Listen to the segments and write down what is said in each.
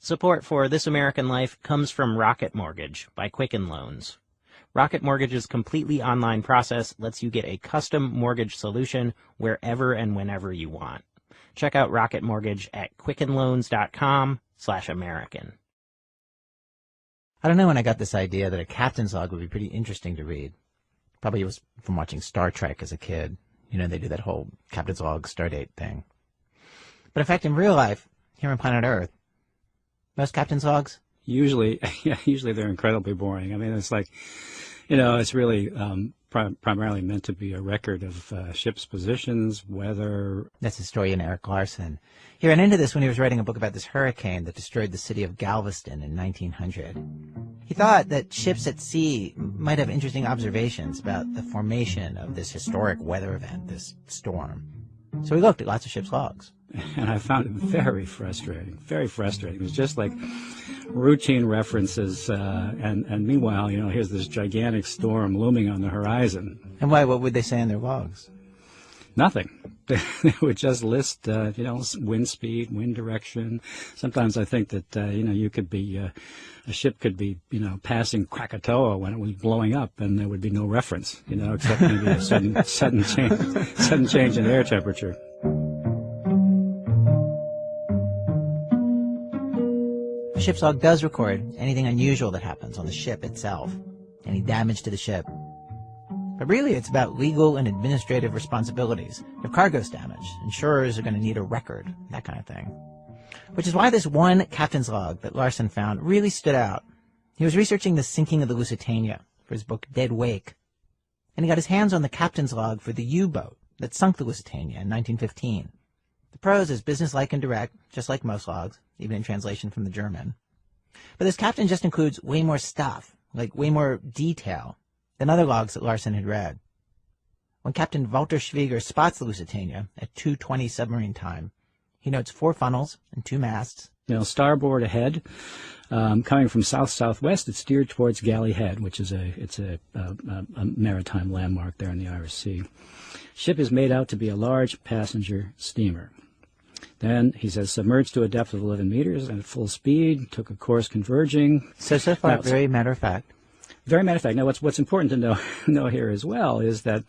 Support for This American Life comes from Rocket Mortgage by Quicken Loans. Rocket Mortgage's completely online process lets you get a custom mortgage solution wherever and whenever you want. Check out Rocket Mortgage at quickenloans.com/American. I don't know when I got this idea that a captain's log would be pretty interesting to read. Probably it was from watching Star Trek as a kid. You know, they do that whole captain's log stardate thing. But in fact, in real life, here on planet Earth, most captain's logs? Usually they're incredibly boring. I mean, it's like, it's really primarily meant to be a record of ships' positions, weather. That's historian Erik Larson. He ran into this when he was writing a book about this hurricane that destroyed the city of Galveston in 1900. He thought that ships at sea might have interesting observations about the formation of this historic weather event, this storm. So he looked at lots of ships' logs. And I found it very frustrating, very frustrating. It was just like routine references, and meanwhile, here's this gigantic storm looming on the horizon. And why? What would they say in their logs? Nothing. They would just list, wind speed, wind direction. Sometimes I think that, you could be, a ship could be, passing Krakatoa when it was blowing up, and there would be no reference, except maybe a sudden change in air temperature. A ship's log does record anything unusual that happens on the ship itself, any damage to the ship. But really, it's about legal and administrative responsibilities. If cargo's damaged, insurers are going to need a record, that kind of thing. Which is why this one captain's log that Larson found really stood out. He was researching the sinking of the Lusitania for his book Dead Wake, and he got his hands on the captain's log for the U-boat that sunk the Lusitania in 1915. The prose is businesslike and direct, just like most logs, even in translation from the German. But this captain just includes way more stuff, like way more detail, than other logs that Larson had read. When Captain Walter Schwieger spots the Lusitania at 2:20 submarine time, he notes 4 funnels and 2 masts. Starboard ahead, coming from south-southwest, it's steered towards Galley Head, which is a maritime landmark there in the Irish Sea. Ship is made out to be a large passenger steamer. Then, he says, submerged to a depth of 11 meters and at full speed, took a course converging. So far, very matter of fact. Very matter of fact. Now, what's important to know here as well is that,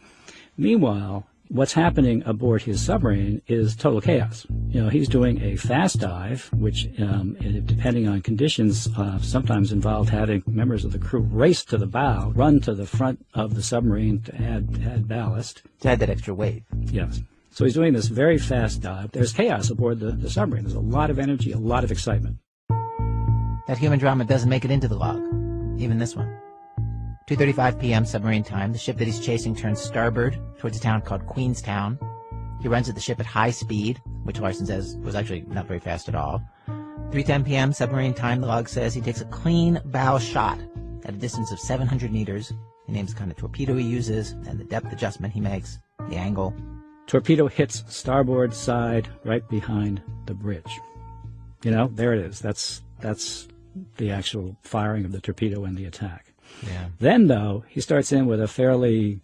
meanwhile, what's happening aboard his submarine is total chaos. He's doing a fast dive, which, depending on conditions, sometimes involved having members of the crew race to the bow, run to the front of the submarine to add ballast. To add that extra weight. Yes. So he's doing this very fast dive. There's chaos aboard the submarine. There's a lot of energy, a lot of excitement. That human drama doesn't make it into the log, even this one. 2:35 p.m. submarine time, the ship that he's chasing turns starboard towards a town called Queenstown. He runs at the ship at high speed, which Larson says was actually not very fast at all. 3:10 p.m. submarine time, the log says he takes a clean bow shot at a distance of 700 meters. He names the kind of torpedo he uses and the depth adjustment he makes, the angle. Torpedo hits starboard side right behind the bridge. There it is. That's the actual firing of the torpedo and the attack. Yeah. Then, though, he starts in with a fairly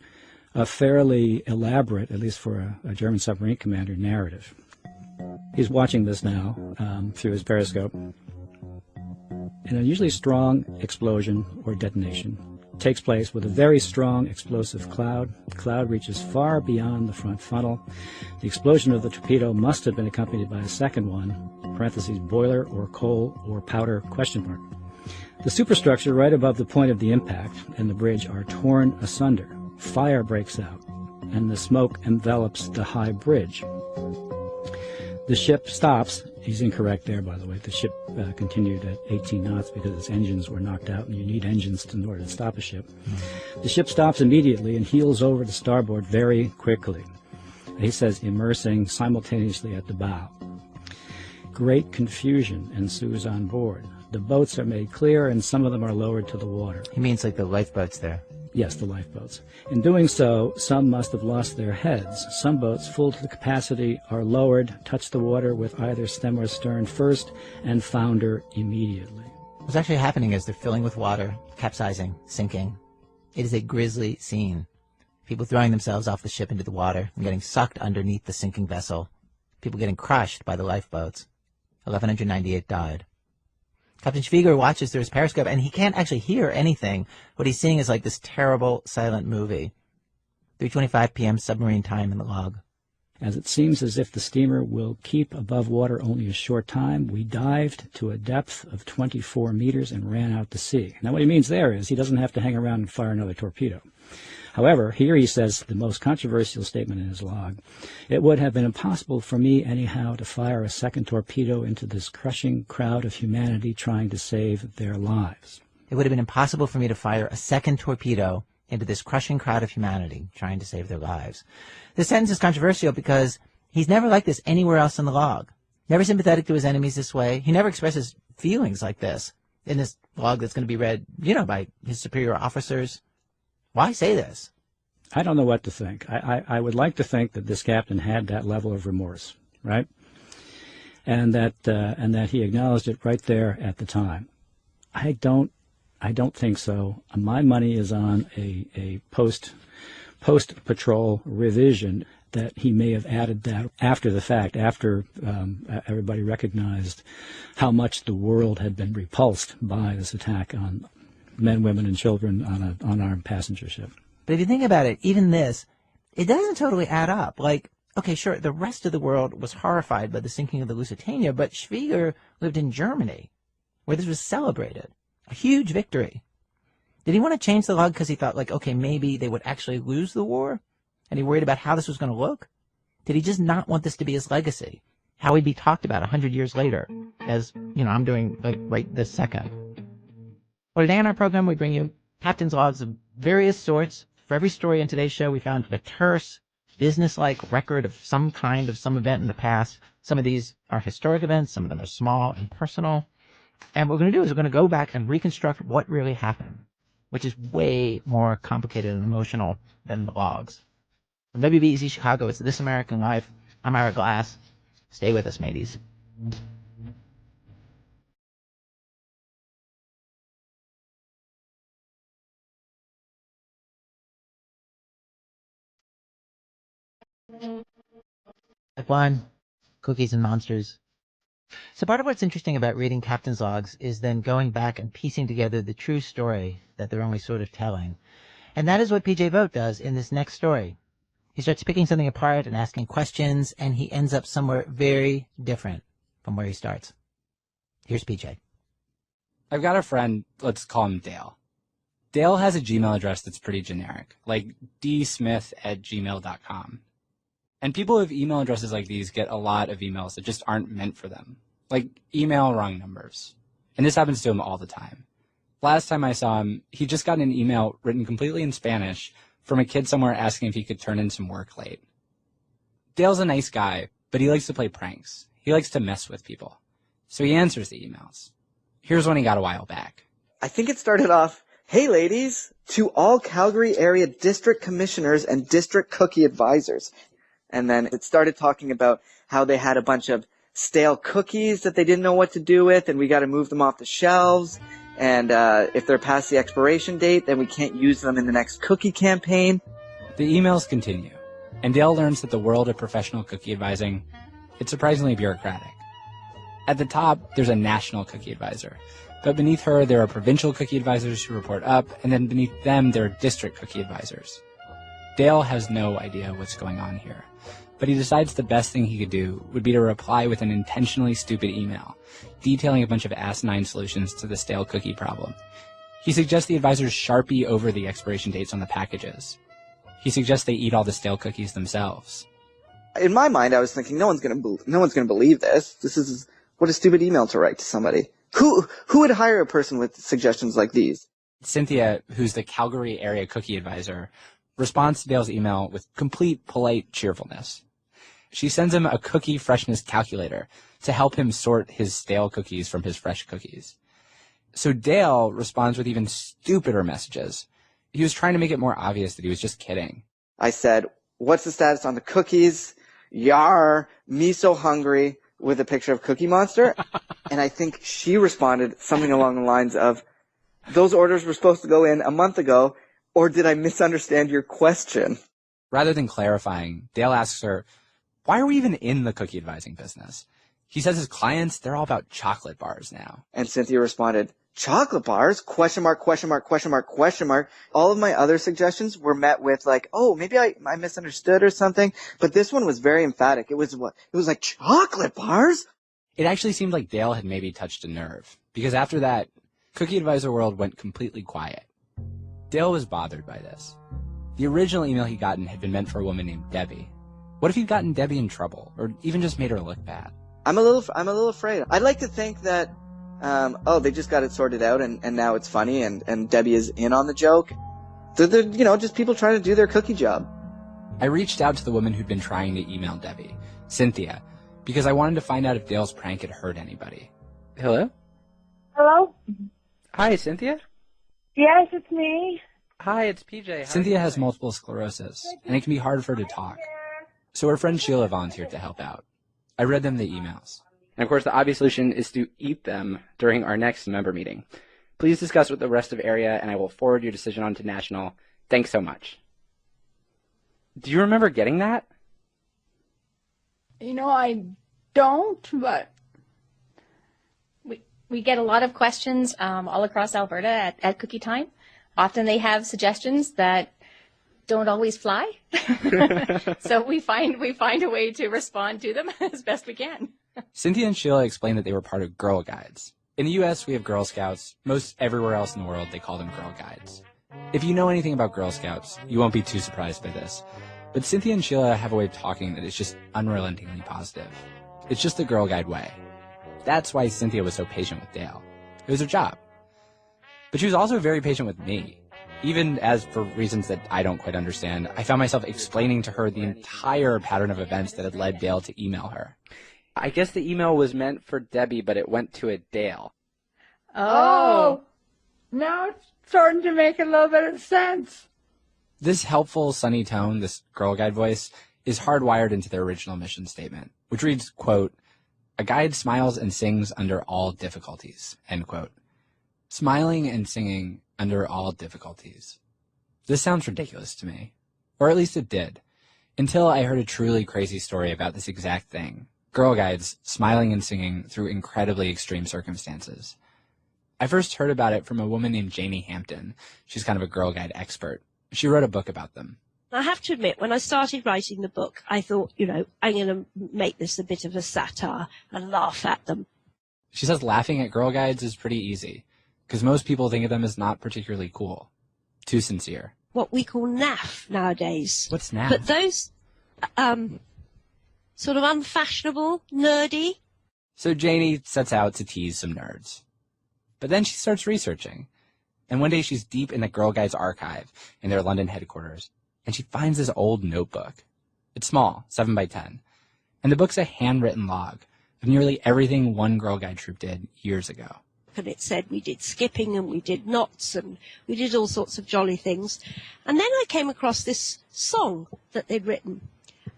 elaborate, at least for a German submarine commander, narrative. He's watching this now through his periscope. An unusually strong explosion or detonation takes place with a very strong explosive cloud. The cloud reaches far beyond the front funnel. The explosion of the torpedo must have been accompanied by a second one, parentheses, boiler or coal or powder, question mark. The superstructure right above the point of the impact and the bridge are torn asunder. Fire breaks out, and the smoke envelops the high bridge. The ship stops. He's incorrect there, by the way. The ship continued at 18 knots because its engines were knocked out, and you need engines in order to stop a ship. The ship stops immediately and heels over to starboard very quickly. He says, immersing simultaneously at the bow. Great confusion ensues on board. The boats are made clear, and some of them are lowered to the water. He means like the lifeboats there. Yes, the lifeboats. In doing so, some must have lost their heads. Some boats, full to the capacity, are lowered, touch the water with either stem or stern first, and founder immediately. What's actually happening is they're filling with water, capsizing, sinking. It is a grisly scene. People throwing themselves off the ship into the water and getting sucked underneath the sinking vessel. People getting crushed by the lifeboats. 1,198 died. Captain Schwieger watches through his periscope, and he can't actually hear anything. What he's seeing is like this terrible silent movie. 3:25 p.m. submarine time in the log. As it seems as if the steamer will keep above water only a short time, we dived to a depth of 24 meters and ran out to sea. Now what he means there is he doesn't have to hang around and fire another torpedo. However, here he says the most controversial statement in his log. It would have been impossible for me anyhow to fire a second torpedo into this crushing crowd of humanity trying to save their lives. It would have been impossible for me to fire a second torpedo into this crushing crowd of humanity trying to save their lives. This sentence is controversial because he's never like this anywhere else in the log. Never sympathetic to his enemies this way. He never expresses feelings like this in this log that's going to be read, by his superior officers. Why say this? I don't know what to think. I would like to think that this captain had that level of remorse, right? And that he acknowledged it right there at the time. I don't think so. My money is on a post-patrol revision that he may have added that after the fact, after everybody recognized how much the world had been repulsed by this attack on men, women, and children on an unarmed passenger ship. But if you think about it, even this, it doesn't totally add up. Like, okay, sure, the rest of the world was horrified by the sinking of the Lusitania, but Schwieger lived in Germany, where this was celebrated. A huge victory. Did he want to change the log because he thought, okay, maybe they would actually lose the war? And he worried about how this was going to look? Did he just not want this to be his legacy? How he'd be talked about 100 years later, as, I'm doing right this second. Well, today on our program, we bring you captain's logs of various sorts. For every story in today's show, we found a terse, business-like record of some kind of some event in the past. Some of these are historic events. Some of them are small and personal. And what we're going to do is we're going to go back and reconstruct what really happened, which is way more complicated and emotional than the logs. From WBEZ Chicago, it's This American Life. I'm Ira Glass. Stay with us, mateys. F1, Cookies and Monsters. So part of what's interesting about reading captain's logs is then going back and piecing together the true story that they're only sort of telling. And that is what P.J. Vogt does in this next story. He starts picking something apart and asking questions, and he ends up somewhere very different from where he starts. Here's P.J. I've got a friend, let's call him Dale. Dale has a Gmail address that's pretty generic, like dsmith@gmail.com. And people with email addresses like these get a lot of emails that just aren't meant for them, like email wrong numbers. And this happens to him all the time. Last time I saw him, he just got an email written completely in Spanish from a kid somewhere asking if he could turn in some work late. Dale's a nice guy, but he likes to play pranks. He likes to mess with people. So he answers the emails. Here's one he got a while back. I think it started off, "Hey ladies, to all Calgary area district commissioners and district cookie advisors." And then it started talking about how they had a bunch of stale cookies that they didn't know what to do with, and we got to move them off the shelves. And if they're past the expiration date, then we can't use them in the next cookie campaign. The emails continue, and Dale learns that the world of professional cookie advising, it's surprisingly bureaucratic. At the top, there's a national cookie advisor, but beneath her, there are provincial cookie advisors who report up, and then beneath them, there are district cookie advisors. Dale has no idea what's going on here, but he decides the best thing he could do would be to reply with an intentionally stupid email, detailing a bunch of asinine solutions to the stale cookie problem. He suggests the advisors Sharpie over the expiration dates on the packages. He suggests they eat all the stale cookies themselves. In my mind, I was thinking, no one's gonna believe this. This is what a stupid email to write to somebody. Who would hire a person with suggestions like these? Cynthia, who's the Calgary area cookie advisor, responds to Dale's email with complete polite cheerfulness. She sends him a cookie freshness calculator to help him sort his stale cookies from his fresh cookies. So Dale responds with even stupider messages. He was trying to make it more obvious that he was just kidding. I said, "What's the status on the cookies? Yar, me so hungry," with a picture of Cookie Monster. And I think she responded something along the lines of, "Those orders were supposed to go in a month ago, or did I misunderstand your question?" Rather than clarifying, Dale asks her, why are we even in the cookie advising business? He says his clients, they're all about chocolate bars now. And Cynthia responded, chocolate bars? Question mark, question mark, question mark, question mark. All of my other suggestions were met with like, oh, maybe I misunderstood or something. But this one was very emphatic. It was like, chocolate bars? It actually seemed like Dale had maybe touched a nerve, because after that, Cookie Advisor World went completely quiet. Dale was bothered by this. The original email he'd gotten had been meant for a woman named Debbie. What if he'd gotten Debbie in trouble, or even just made her look bad? I'm a little afraid. I'd like to think that, they just got it sorted out and now it's funny and Debbie is in on the joke. They're just people trying to do their cookie job. I reached out to the woman who'd been trying to email Debbie, Cynthia, because I wanted to find out if Dale's prank had hurt anybody. Hello? Hello? Hi, Cynthia? Yes, it's me. Hi, it's PJ. Cynthia has multiple sclerosis, and it can be hard for her to talk. So her friend Sheila volunteered to help out. I read them the emails. And of course, the obvious solution is to eat them during our next member meeting. Please discuss with the rest of area, and I will forward your decision on to National. Thanks so much. Do you remember getting that? I don't, but... We get a lot of questions all across Alberta at Cookie Time. Often they have suggestions that don't always fly. So we find a way to respond to them as best we can. Cynthia and Sheila explained that they were part of Girl Guides. In the U.S., we have Girl Scouts. Most everywhere else in the world, they call them Girl Guides. If you know anything about Girl Scouts, you won't be too surprised by this. But Cynthia and Sheila have a way of talking that is just unrelentingly positive. It's just the Girl Guide way. That's why Cynthia was so patient with Dale. It was her job. But she was also very patient with me. Even as, for reasons that I don't quite understand, I found myself explaining to her the entire pattern of events that had led Dale to email her. I guess the email was meant for Debbie, but it went to a Dale. Oh, now it's starting to make a little bit of sense. This helpful, sunny tone, this Girl Guide voice, is hardwired into their original mission statement, which reads, quote, "A guide smiles and sings under all difficulties," end quote. Smiling and singing under all difficulties. This sounds ridiculous to me. Or at least it did. Until I heard a truly crazy story about this exact thing. Girl Guides smiling and singing through incredibly extreme circumstances. I first heard about it from a woman named Janie Hampton. She's kind of a Girl Guide expert. She wrote a book about them. I have to admit, when I started writing the book, I thought, I'm going to make this a bit of a satire and laugh at them. She says laughing at Girl Guides is pretty easy, because most people think of them as not particularly cool. Too sincere. What we call naff nowadays. What's naff? But those, sort of unfashionable, nerdy. So Janie sets out to tease some nerds. But then she starts researching. And one day she's deep in the Girl Guides archive in their London headquarters. And she finds this old notebook. It's small, 7 by 10. And the book's a handwritten log of nearly everything one Girl Guide troop did years ago. And it said we did skipping and we did knots and we did all sorts of jolly things. And then I came across this song that they'd written.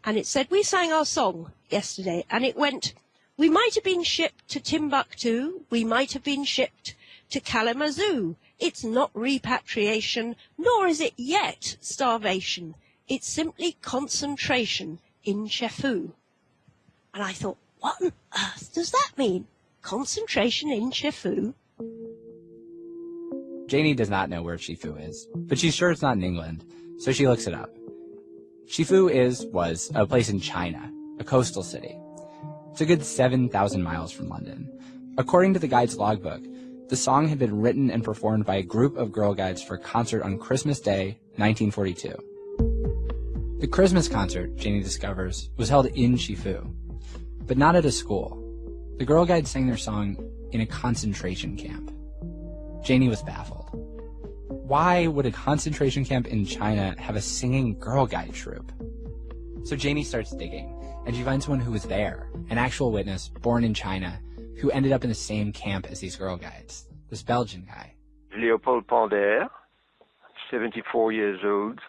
And it said, we sang our song yesterday. And it went, we might have been shipped to Timbuktu. We might have been shipped to Kalamazoo. It's not repatriation, nor is it yet starvation. It's simply concentration in Chefu. And I thought, what on earth does that mean? Concentration in Chefu? Janie does not know where Shifu is, but she's sure it's not in England, so she looks it up. Shifu was a place in China, a coastal city. It's a good 7,000 miles from London. According to the guide's logbook, the song had been written and performed by a group of Girl Guides for a concert on Christmas Day, 1942. The Christmas concert, Janie discovers, was held in Shifu, but not at a school. The Girl Guides sang their song in a concentration camp. Janie was baffled. Why would a concentration camp in China have a singing Girl Guide troupe? So Janie starts digging, and she finds someone who was there, an actual witness born in China, who ended up in the same camp as these Girl Guides, this Belgian guy. Leopold Pander, 74 years old.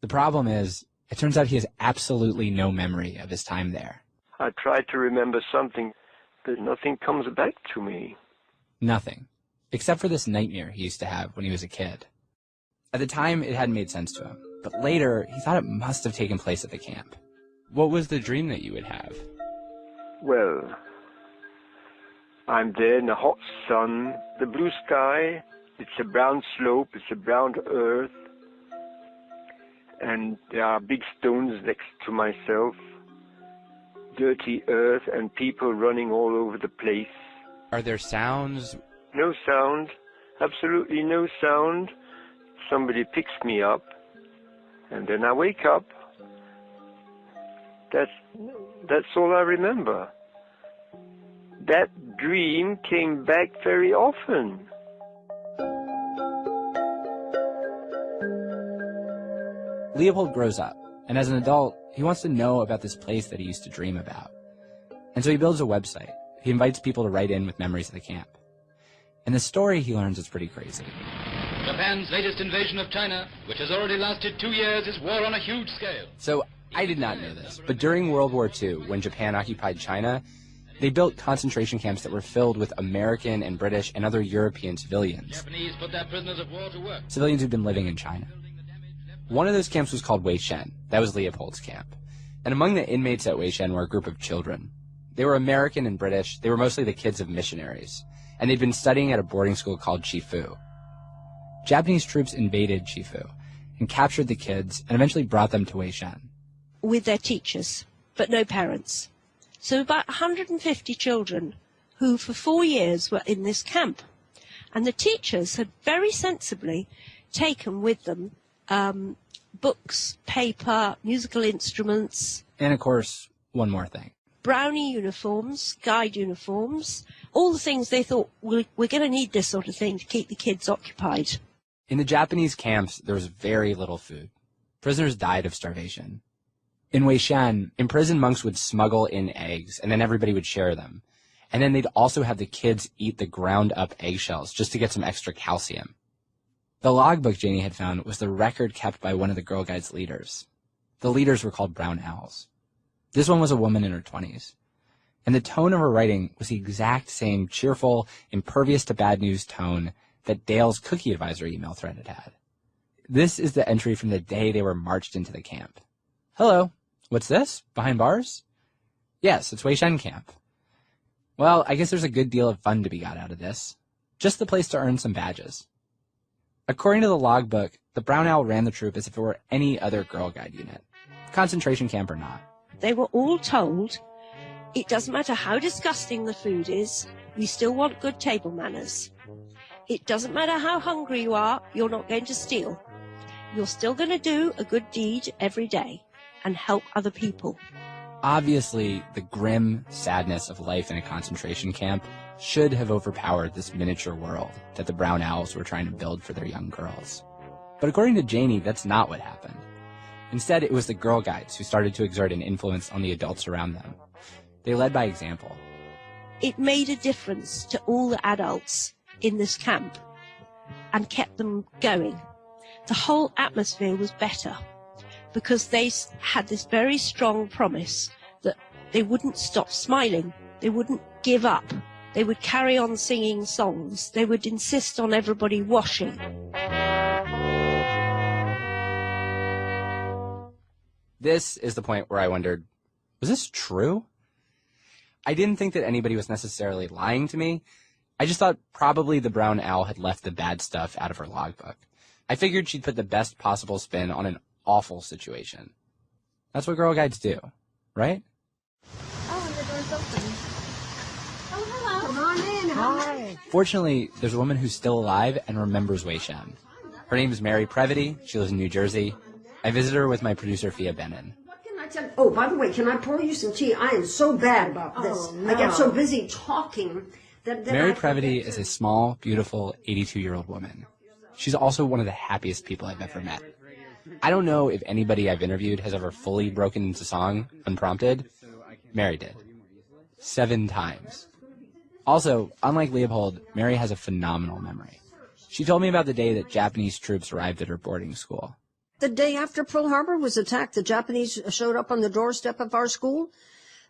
The problem is, it turns out he has absolutely no memory of his time there. I tried to remember something, but nothing comes back to me. Nothing. Except for this nightmare he used to have when he was a kid. At the time, it hadn't made sense to him, but later, he thought it must have taken place at the camp. What was the dream that you would have? Well, I'm there in the hot sun, the blue sky, it's a brown slope, it's a brown earth, and there are big stones next to myself, dirty earth, and people running all over the place. Are there sounds? No sound, absolutely no sound. Somebody picks me up, and then I wake up. That's all I remember. That dream came back very often. Leopold grows up, and as an adult, he wants to know about this place that he used to dream about. And so he builds a website. He invites people to write in with memories of the camp. And the story he learns is pretty crazy. Japan's latest invasion of China, which has already lasted 2 years, is war on a huge scale. So I did not know this, but during World War II, when Japan occupied China, they built concentration camps that were filled with American and British and other European civilians. Japanese put their prisoners of war to work. Civilians who'd been living in China. One of those camps was called Weishen. That was Leopold's camp. And among the inmates at Weishen were a group of children. They were American and British. They were mostly the kids of missionaries. And they'd been studying at a boarding school called Chifu. Japanese troops invaded Chifu and captured the kids and eventually brought them to Weishen. With their teachers, but no parents. So about 150 children who for 4 years were in this camp. And the teachers had very sensibly taken with them books, paper, musical instruments. And of course, one more thing. Brownie uniforms, guide uniforms, all the things they thought, we're going to need this sort of thing to keep the kids occupied. In the Japanese camps, there was very little food. Prisoners died of starvation. In Weishen, imprisoned monks would smuggle in eggs, and then everybody would share them. And then they'd also have the kids eat the ground-up eggshells just to get some extra calcium. The logbook Janie had found was the record kept by one of the Girl Guides leaders. The leaders were called Brown Owls. This one was a woman in her 20s. And the tone of her writing was the exact same cheerful, impervious to bad news tone that Dale's cookie advisor email thread had had. This is the entry from the day they were marched into the camp. Hello, what's this? Behind bars? Yes, it's Weishen Camp. Well, I guess there's a good deal of fun to be got out of this. Just the place to earn some badges. According to the logbook, the Brown Owl ran the troop as if it were any other Girl Guide unit, concentration camp or not. They were all told, it doesn't matter how disgusting the food is, we still want good table manners. It doesn't matter how hungry you are, you're not going to steal. You're still going to do a good deed every day and help other people. Obviously, the grim sadness of life in a concentration camp should have overpowered this miniature world that the Brown Owls were trying to build for their young girls. But according to Janie, that's not what happened. Instead, it was the Girl Guides who started to exert an influence on the adults around them. They led by example. It made a difference to all the adults in this camp and kept them going. The whole atmosphere was better because they had this very strong promise that they wouldn't stop smiling, they wouldn't give up, they would carry on singing songs, they would insist on everybody washing. This is the point where I wondered, was this true? I didn't think that anybody was necessarily lying to me. I just thought probably the Brown Owl had left the bad stuff out of her logbook. I figured she'd put the best possible spin on an awful situation. That's what Girl Guides do, right? Oh, and the door's open. Oh, hello. Come on in. Hi. Fortunately, there's a woman who's still alive and remembers Weishen. Her name is Mary Previty. She lives in New Jersey. I visit her with my producer, Fia Benin. Oh, by the way, can I pour you some tea? I am so bad about this. Oh, no. I get so busy talking that Mary Previty is a small, beautiful, 82-year-old woman. She's also one of the happiest people I've ever met. I don't know if anybody I've interviewed has ever fully broken into song unprompted. Mary did. 7 times. Also, unlike Leopold, Mary has a phenomenal memory. She told me about the day that Japanese troops arrived at her boarding school. The day after Pearl Harbor was attacked, the Japanese showed up on the doorstep of our school.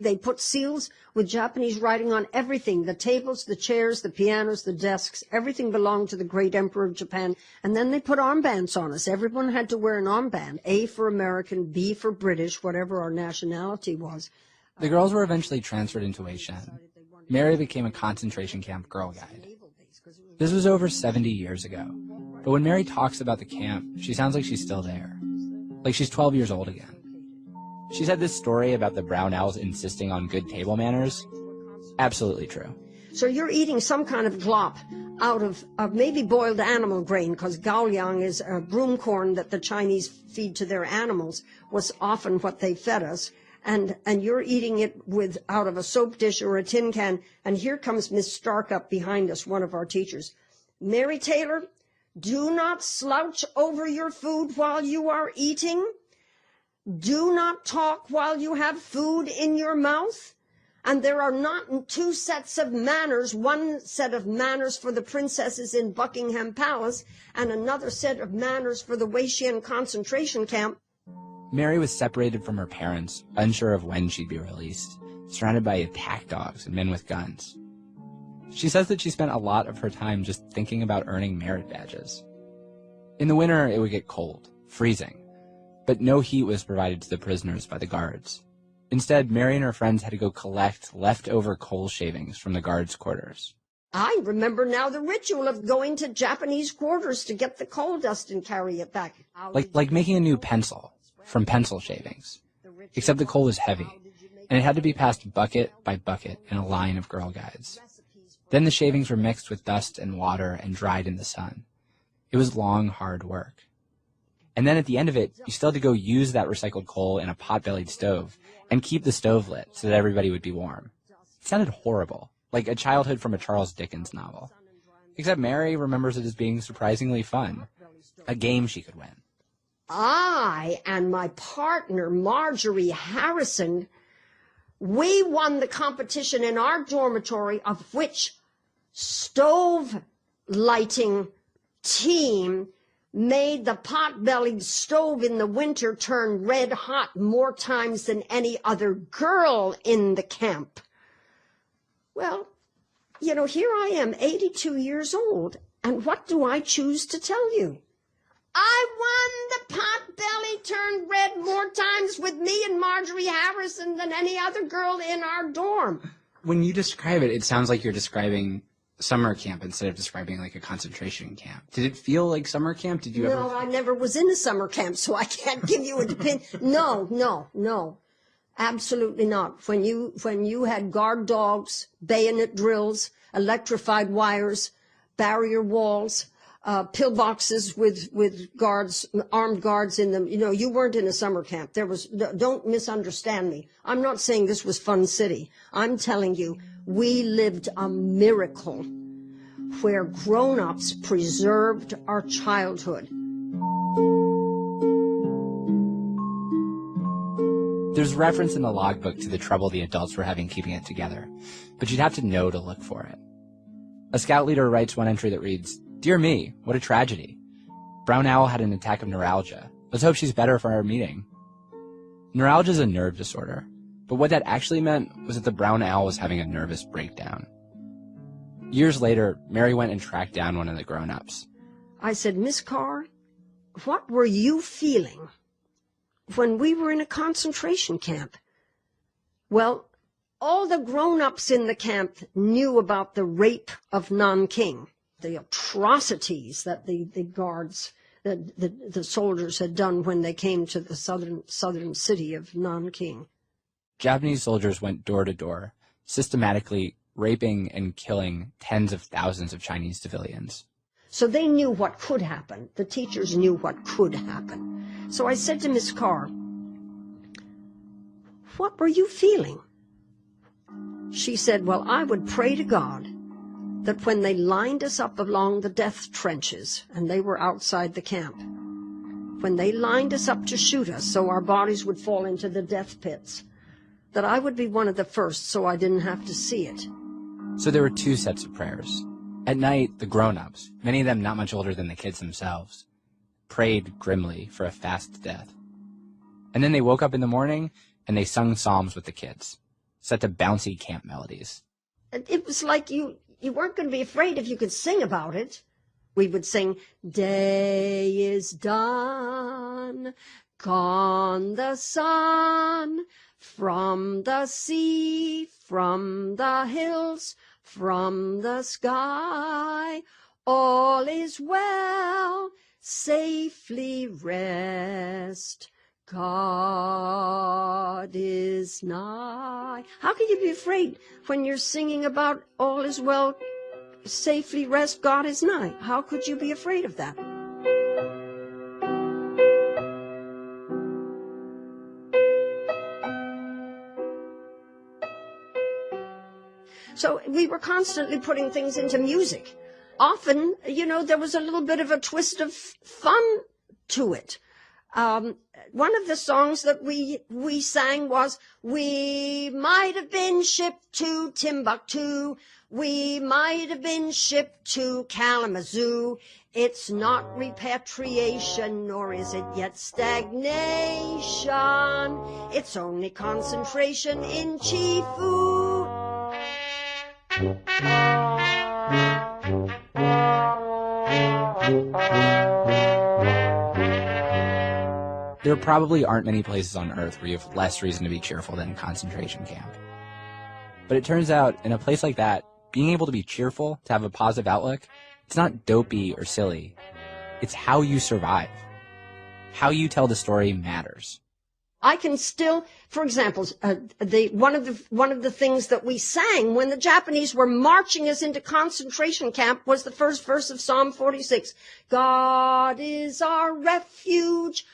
They put seals with Japanese writing on everything, the tables, the chairs, the pianos, the desks, everything belonged to the great Emperor of Japan. And then they put armbands on us. Everyone had to wear an armband, A for American, B for British, whatever our nationality was. The girls were eventually transferred into Weishen. Mary became a concentration camp girl guide. This was over 70 years ago, but when Mary talks about the camp, she sounds like she's still there, like she's 12 years old again. She said this story about the brown owls insisting on good table manners. Absolutely true. So you're eating some kind of glop out of maybe boiled animal grain, because gaoliang is a broom corn that the Chinese feed to their animals, was often what they fed us. And you're eating it out of a soap dish or a tin can. And here comes Miss Stark up behind us, one of our teachers. Mary Taylor, do not slouch over your food while you are eating. Do not talk while you have food in your mouth. And there are not two sets of manners, one set of manners for the princesses in Buckingham Palace and another set of manners for the Weixian concentration camp. Mary was separated from her parents, unsure of when she'd be released, surrounded by attack dogs and men with guns. She says that she spent a lot of her time just thinking about earning merit badges. In the winter, it would get cold, freezing, but no heat was provided to the prisoners by the guards. Instead, Mary and her friends had to go collect leftover coal shavings from the guards' quarters. I remember now the ritual of going to Japanese quarters to get the coal dust and carry it back. Like making a new pencil from pencil shavings, except the coal was heavy, and it had to be passed bucket by bucket in a line of girl guides. Then the shavings were mixed with dust and water and dried in the sun. It was long, hard work. And then at the end of it, you still had to go use that recycled coal in a pot-bellied stove and keep the stove lit so that everybody would be warm. It sounded horrible, like a childhood from a Charles Dickens novel. Except Mary remembers it as being surprisingly fun, a game she could win. I and my partner, Marjorie Harrison, we won the competition in our dormitory of which stove lighting team made the pot-bellied stove in the winter turn red hot more times than any other girl in the camp. Well, you know, here I am, 82 years old, and what do I choose to tell you? I won the pot-belly turned red more times with me and Marjorie Harrison than any other girl in our dorm. When you describe it, it sounds like you're describing summer camp instead of describing like a concentration camp. Did it feel like summer camp? Did you ever? No, I never was in a summer camp, so I can't give you a opinion. No. Absolutely not. When you had guard dogs, bayonet drills, electrified wires, barrier walls, pillboxes with guards, armed guards in them, you weren't in a summer camp. Don't misunderstand me. I'm not saying this was Fun City. I'm telling you, we lived a miracle where grown-ups preserved our childhood. There's reference in the logbook to the trouble the adults were having keeping it together, but you'd have to know to look for it. A scout leader writes one entry that reads, "Dear me, what a tragedy. Brown Owl had an attack of neuralgia. Let's hope she's better for our meeting." Neuralgia is a nerve disorder, but what that actually meant was that the brown owl was having a nervous breakdown. Years later, Mary went and tracked down one of the grown-ups. I said, Miss Carr, what were you feeling when we were in a concentration camp? Well, all the grown-ups in the camp knew about the rape of Nanking, the atrocities that the guards, the soldiers had done when they came to the southern city of Nanking. Japanese soldiers went door to door, systematically raping and killing tens of thousands of Chinese civilians. So they knew what could happen. The teachers knew what could happen. So I said to Miss Carr, what were you feeling? She said, well, I would pray to God that when they lined us up along the death trenches, and they were outside the camp, when they lined us up to shoot us so our bodies would fall into the death pits, that I would be one of the first so I didn't have to see it. So there were two sets of prayers. At night, the grown-ups, many of them not much older than the kids themselves, prayed grimly for a fast death. And then they woke up in the morning and they sung psalms with the kids, set to bouncy camp melodies. It was like you weren't going to be afraid if you could sing about it. We would sing, day is done, gone the sun, From the sea, from the hills, from the sky, all is well, safely rest. God is nigh. How can you be afraid when you're singing about all is well, safely rest, God is nigh? How could you be afraid of that? So we were constantly putting things into music. Often, there was a little bit of a twist of fun to it. One of the songs that we sang was, we might have been shipped to Timbuktu, we might have been shipped to Kalamazoo. It's not repatriation, nor is it yet stagnation. It's only concentration in Chifu. There probably aren't many places on Earth where you have less reason to be cheerful than a concentration camp. But it turns out, in a place like that, being able to be cheerful, to have a positive outlook, it's not dopey or silly. It's how you survive. How you tell the story matters. I can still, for example, one of the things that we sang when the Japanese were marching us into concentration camp was the first verse of Psalm 46. God is our refuge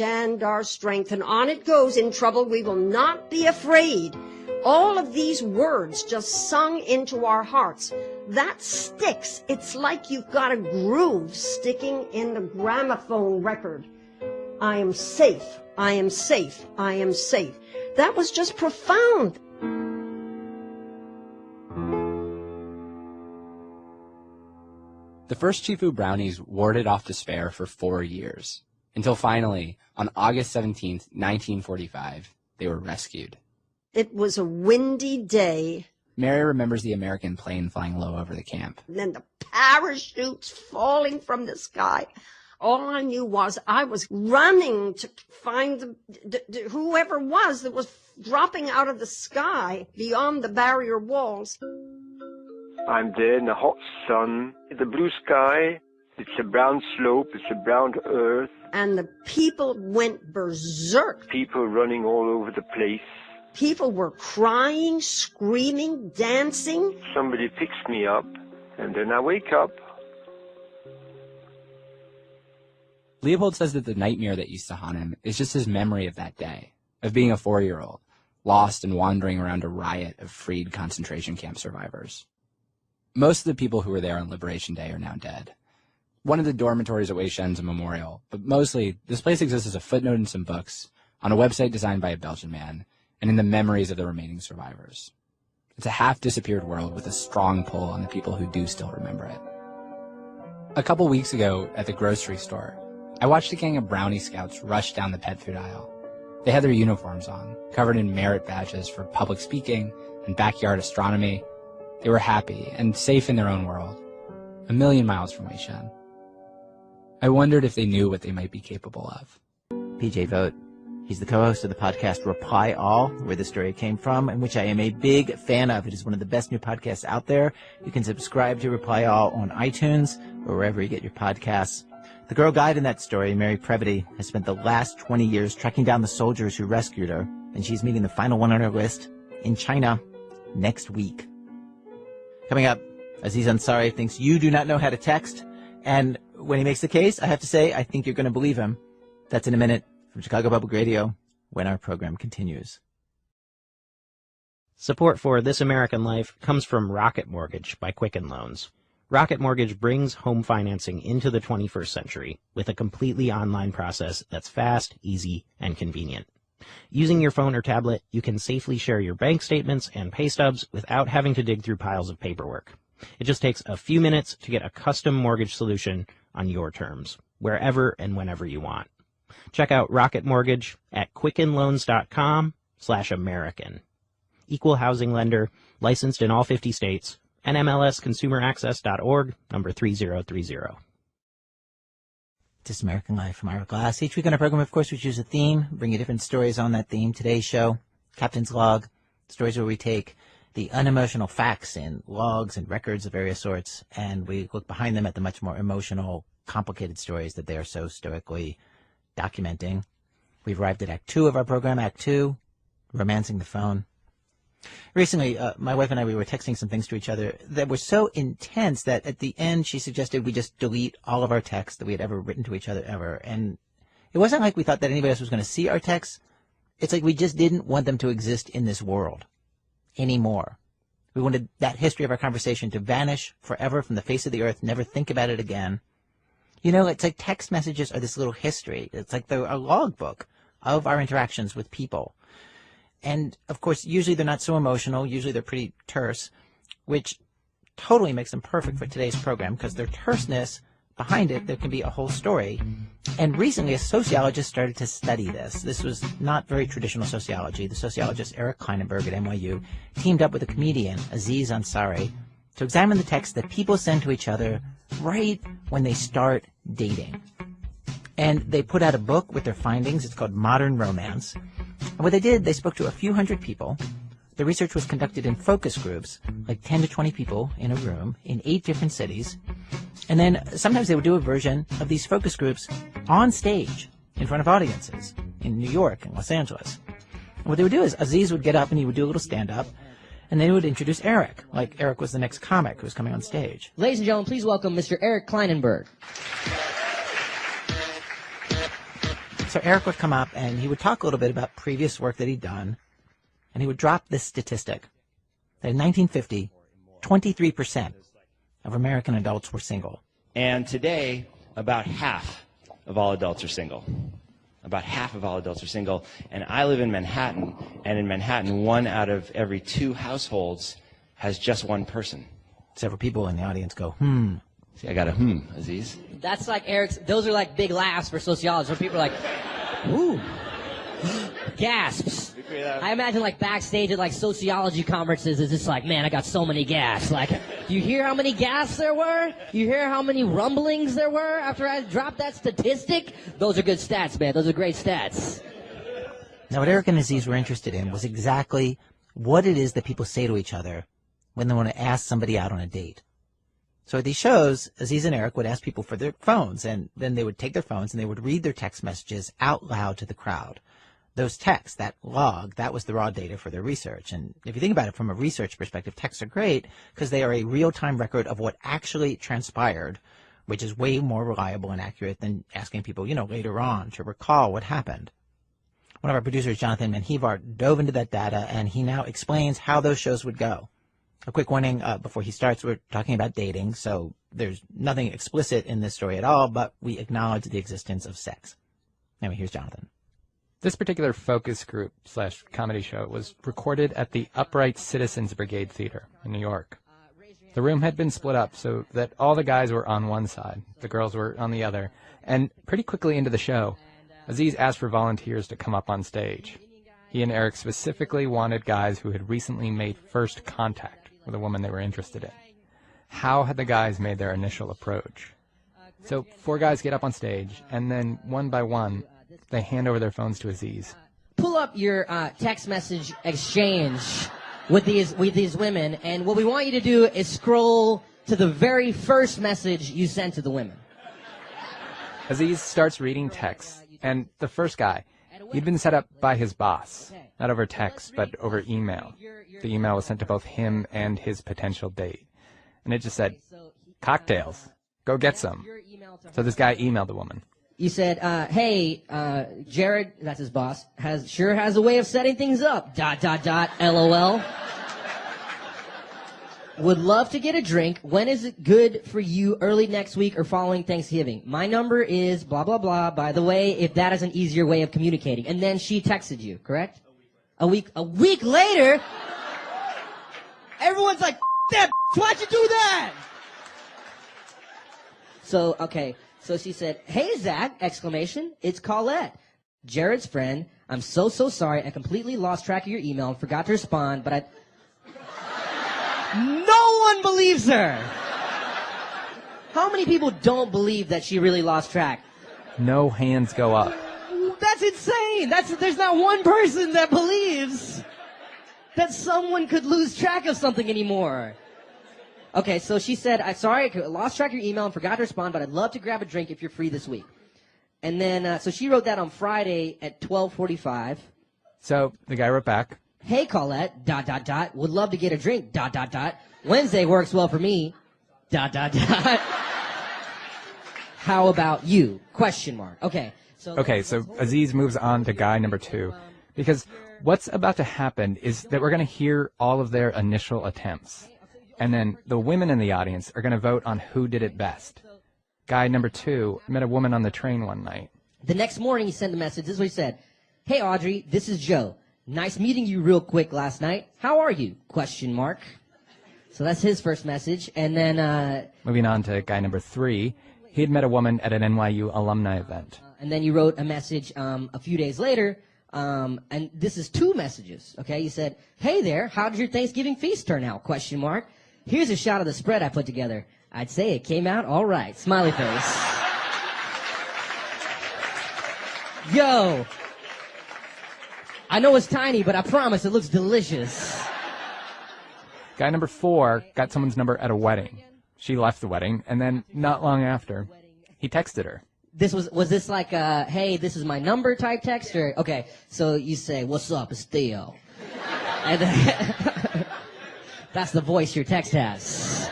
and our strength. And on it goes, in trouble we will not be afraid. All of these words just sung into our hearts. That sticks. It's like you've got a groove sticking in the gramophone record. I am safe. I am safe. I am safe. That was just profound. The first Chifu brownies warded off despair for 4 years, until finally, on August 17th, 1945, they were rescued. It was a windy day. Mary remembers the American plane flying low over the camp. And then the parachutes falling from the sky. All I knew was I was running to find whoever was that was dropping out of the sky beyond the barrier walls. I'm there in the hot sun, the blue sky, it's a brown slope, it's a brown earth. And the people went berserk. People running all over the place. People were crying, screaming, dancing. Somebody picks me up, and then I wake up. Leopold says that the nightmare that used to haunt him is just his memory of that day, of being a 4-year-old, lost and wandering around a riot of freed concentration camp survivors. Most of the people who were there on Liberation Day are now dead. One of the dormitories at Weishen's a memorial, but mostly this place exists as a footnote in some books, on a website designed by a Belgian man, and in the memories of the remaining survivors. It's a half-disappeared world with a strong pull on the people who do still remember it. A couple weeks ago at the grocery store, I watched a gang of brownie scouts rush down the pet food aisle. They had their uniforms on, covered in merit badges for public speaking and backyard astronomy. They were happy and safe in their own world, 1,000,000 miles from Weishen. I wondered if they knew what they might be capable of. PJ Vogt. He's the co-host of the podcast Reply All, where the story came from, and which I am a big fan of. It is one of the best new podcasts out there. You can subscribe to Reply All on iTunes or wherever you get your podcasts. The girl guide in that story, Mary Previty, has spent the last 20 years tracking down the soldiers who rescued her, and she's meeting the final one on her list in China next week. Coming up, Aziz Ansari thinks you do not know how to text, and when he makes the case, I have to say, I think you're going to believe him. That's in a minute from Chicago Public Radio when our program continues. Support for This American Life comes from Rocket Mortgage by Quicken Loans. Rocket Mortgage brings home financing into the 21st century with a completely online process that's fast, easy, and convenient. Using your phone or tablet, you can safely share your bank statements and pay stubs without having to dig through piles of paperwork. It just takes a few minutes to get a custom mortgage solution on your terms, wherever and whenever you want. Check out Rocket Mortgage at quickenloans.com/American. Equal housing lender, licensed in all 50 states, NMLSconsumeraccess.org, number 3030. This is American Life from Ira Glass. Each week on our program, of course, we choose a theme, bring you different stories on that theme. Today's show, Captain's Log, stories where we take the unemotional facts in logs and records of various sorts, and we look behind them at the much more emotional, complicated stories that they are so stoically documenting. We've arrived at Act 2 of our program, Act 2, Romancing the Phone. Recently, my wife and I, we were texting some things to each other that were so intense that at the end she suggested we just delete all of our texts that we had ever written to each other ever. And it wasn't like we thought that anybody else was going to see our texts. It's like we just didn't want them to exist in this world anymore. We wanted that history of our conversation to vanish forever from the face of the earth, never think about it again. You know, it's like text messages are this little history. It's like they're a logbook of our interactions with people. And, of course, usually they're not so emotional. Usually they're pretty terse, which totally makes them perfect for today's program because their terseness, behind it, there can be a whole story. And recently a sociologist started to study this. This was not very traditional sociology. The sociologist Eric Klinenberg at NYU teamed up with a comedian, Aziz Ansari, to examine the texts that people send to each other right when they start dating. And they put out a book with their findings. It's called Modern Romance. And what they did, they spoke to a few hundred people. The research was conducted in focus groups, like 10 to 20 people in a room in 8 different cities. And then sometimes they would do a version of these focus groups on stage in front of audiences in New York and Los Angeles. And what they would do is Aziz would get up and he would do a little stand-up, and they would introduce Eric, like Eric was the next comic who was coming on stage. Ladies and gentlemen, please welcome Mr. Eric Klinenberg. So Eric would come up and he would talk a little bit about previous work that he'd done, and he would drop this statistic that in 1950, 23% of American adults were single. And today, about half of all adults are single. About half of all adults are single. And I live in Manhattan, and in Manhattan, 1 out of every 2 households has just one person. Several people in the audience go, See, I got a Aziz. That's like Eric's, those are like big laughs for sociologists, where people are like, ooh, gasps. I imagine like backstage at like sociology conferences, it's just like, man, I got so many gasps. Like, you hear how many gasps there were? You hear how many rumblings there were after I dropped that statistic? Those are good stats, man. Those are great stats. Now, what Eric and Aziz were interested in was exactly what it is that people say to each other when they want to ask somebody out on a date. So at these shows, Aziz and Eric would ask people for their phones, and then they would take their phones and they would read their text messages out loud to the crowd. Those texts, that log, that was the raw data for their research. And if you think about it from a research perspective, texts are great because they are a real-time record of what actually transpired, which is way more reliable and accurate than asking people, later on to recall what happened. One of our producers, Jonathan Manhevar, dove into that data, and he now explains how those shows would go. A quick warning before he starts, we're talking about dating, so there's nothing explicit in this story at all, but we acknowledge the existence of sex. Anyway, here's Jonathan. This particular focus group / comedy show was recorded at the Upright Citizens Brigade Theater in New York. The room had been split up so that all the guys were on one side, the girls were on the other, and pretty quickly into the show, Aziz asked for volunteers to come up on stage. He and Eric specifically wanted guys who had recently made first contact with a woman they were interested in. How had the guys made their initial approach? So 4 guys get up on stage, and then one by one, they hand over their phones to Aziz. Pull up your text message exchange with these women, and what we want you to do is scroll to the very first message you sent to the women. Aziz starts reading texts, and the first guy, he'd been set up by his boss, not over text, but over email. The email was sent to both him and his potential date. And it just said, cocktails, go get some. So this guy emailed the woman. You said, hey, Jared, that's his boss, sure has a way of setting things up, ... LOL. Would love to get a drink. When is it good for you, early next week or following Thanksgiving? My number is blah, blah, blah. By the way, if that is an easier way of communicating. And then she texted you, correct? A week later, everyone's like, that, why'd you do that? So, okay. So she said, hey, Zach, ! It's Colette, Jared's friend. I'm so sorry. I completely lost track of your email and forgot to respond, but No one believes her. How many people don't believe that she really lost track? No hands go up. That's insane. There's not one person that believes that someone could lose track of something anymore. Okay, so she said, sorry, I lost track of your email and forgot to respond, but I'd love to grab a drink if you're free this week. And then, so she wrote that on Friday at 12:45. So the guy wrote back, Hey, Colette, ... would love to get a drink, ... Wednesday works well for me, ... How about you? ? Okay. So Aziz moves on to guy number 2, because what's about to happen is that we're going to hear all of their initial attempts, and then the women in the audience are going to vote on who did it best. Guy number 2 met a woman on the train one night. The next morning, he sent a message. This is what he said. Hey, Audrey, this is Joe. Nice meeting you real quick last night. How are you? ? So that's his first message. And then... Moving on to guy number 3, he had met a woman at an NYU alumni event. And then you wrote a message a few days later, and this is 2 messages, okay? You said, hey there, how did your Thanksgiving feast turn out? ? Here's a shot of the spread I put together. I'd say it came out all right. Smiley face. Yo. I know it's tiny, but I promise it looks delicious. Guy number 4 got someone's number at a wedding. She left the wedding, and then not long after, he texted her. Was this like a, hey, this is my number type text? Or, okay, so you say, what's up, it's Theo. And then, that's the voice your text has.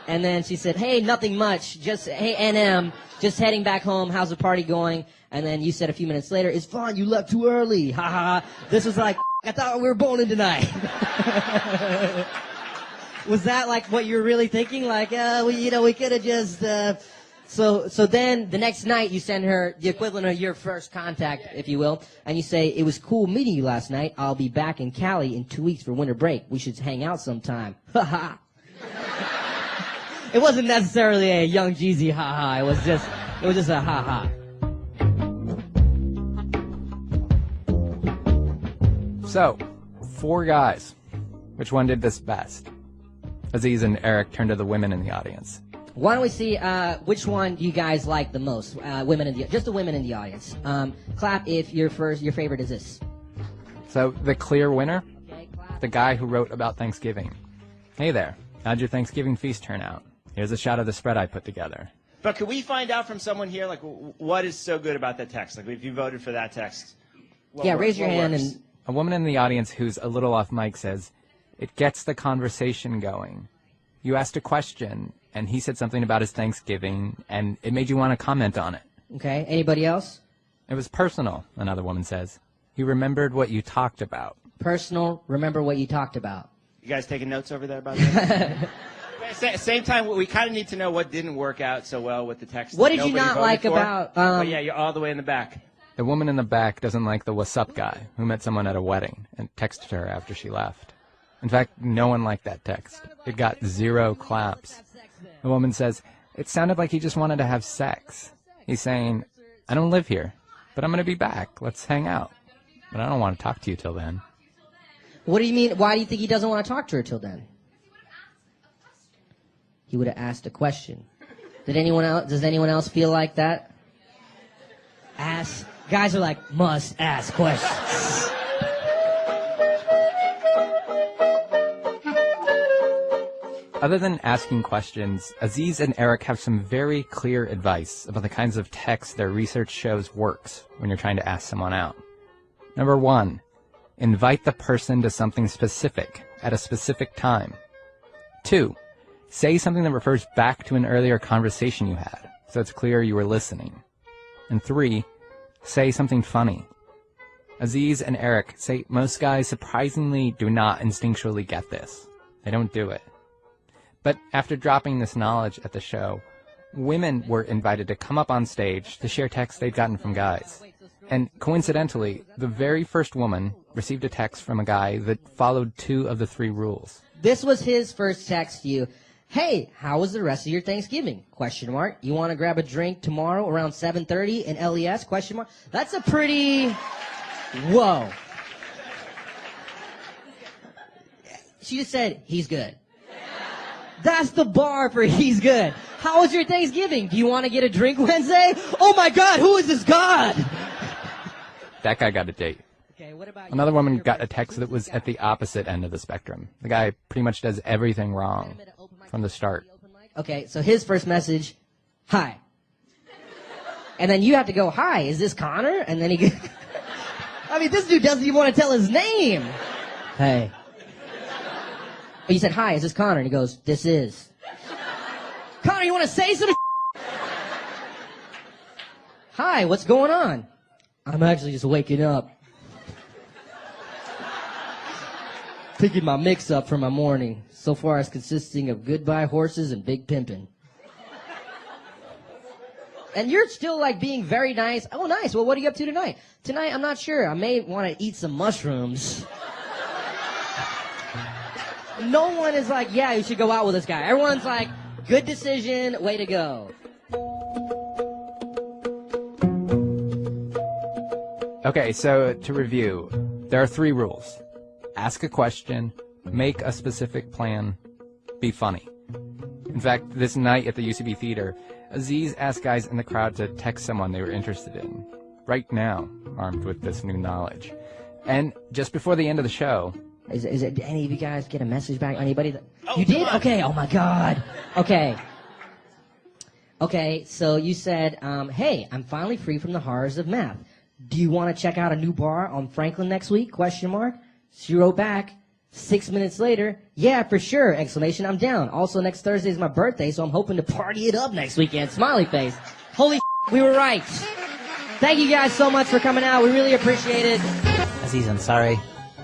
And then she said, hey, nothing much, just, hey, NM, just heading back home, how's the party going? And then you said a few minutes later, it's fine, you left too early, ha ha. This was like, I thought we were boning tonight. Was that like what you were really thinking? Like, we could have just, So then the next night you send her the equivalent of your first contact, if you will, and you say, it was cool meeting you last night. I'll be back in Cali in 2 weeks for winter break. We should hang out sometime. Ha ha. It wasn't necessarily a Young Jeezy ha ha. It was just a ha ha. So, 4 guys. Which one did this best? Aziz and Eric turned to the women in the audience. Why don't we see which one you guys like the most? Just the women in the audience. Clap if your favorite is this. So the clear winner, the guy who wrote about Thanksgiving. Hey there, how'd your Thanksgiving feast turn out? Here's a shot of the spread I put together. But could we find out from someone here, like, what is so good about that text? Like, if you voted for that text, raise your hand. And a woman in the audience who's a little off mic says, it gets the conversation going. You asked a question, and he said something about his Thanksgiving, and it made you want to comment on it. Okay, anybody else? It was personal, another woman says. He remembered what you talked about. Personal, remember what you talked about. You guys taking notes over there about that? Same time, we kind of need to know what didn't work out so well with the text. What did you not like about... But yeah, you're all the way in the back. The woman in the back doesn't like the what's up guy who met someone at a wedding and texted her after she left. In fact, no one liked that text. It got 0 claps. The woman says, it sounded like he just wanted to have sex. He's saying, I don't live here, but I'm going to be back. Let's hang out. But I don't want to talk to you till then. What do you mean? Why do you think he doesn't want to talk to her till then? He would have asked a question. Does anyone else feel like that? Guys are like, must ask questions. Other than asking questions, Aziz and Eric have some very clear advice about the kinds of text their research shows works when you're trying to ask someone out. Number 1, invite the person to something specific at a specific time. 2, say something that refers back to an earlier conversation you had, so it's clear you were listening. And 3, say something funny. Aziz and Eric say most guys surprisingly do not instinctually get this. They don't do it. But after dropping this knowledge at the show, women were invited to come up on stage to share texts they'd gotten from guys. And coincidentally, the very first woman received a text from a guy that followed 2 of the 3 rules. This was his first text to you. Hey, how was the rest of your Thanksgiving? ? You want to grab a drink tomorrow around 7:30 in LES? ? That's a pretty... Whoa. She just said, he's good. That's the bar for he's good. How was your Thanksgiving? Do you want to get a drink Wednesday? Oh my God, who is this God? That guy got a date. Okay, what about Another woman got a text that was at the opposite end of the spectrum. The guy pretty much does everything wrong from the start. Okay, so his first message, hi. And then you have to go, hi, is this Connor? And then he I mean, this dude doesn't even want to tell his name. Hey. But you said, hi, is this Connor? And he goes, this is. Connor, you want to say some Hi, what's going on? I'm actually just waking up. Picking my mix up for my morning. So far it's consisting of goodbye horses and big pimpin'. And you're still like being very nice. Oh, nice. Well, what are you up to tonight? Tonight, I'm not sure. I may want to eat some mushrooms. No one is like, yeah, you should go out with this guy. Everyone's like, good decision, way to go. Okay, so to review, there are 3 rules. Ask a question, make a specific plan, be funny. In fact, this night at the UCB Theater, Aziz asked guys in the crowd to text someone they were interested in, right now, armed with this new knowledge. And just before the end of the show... Is it, did any of you guys get a message back? Anybody? You did? Okay, oh my God. Okay. Okay, so you said, hey, I'm finally free from the horrors of math. Do you want to check out a new bar on Franklin next week? Question mark. She wrote back 6 minutes later, yeah, for sure, exclamation, I'm down. Also, next Thursday is my birthday, so I'm hoping to party it up next weekend. Smiley face. Holy we were right. Thank you guys so much for coming out. We really appreciate it. Aziz Ansari.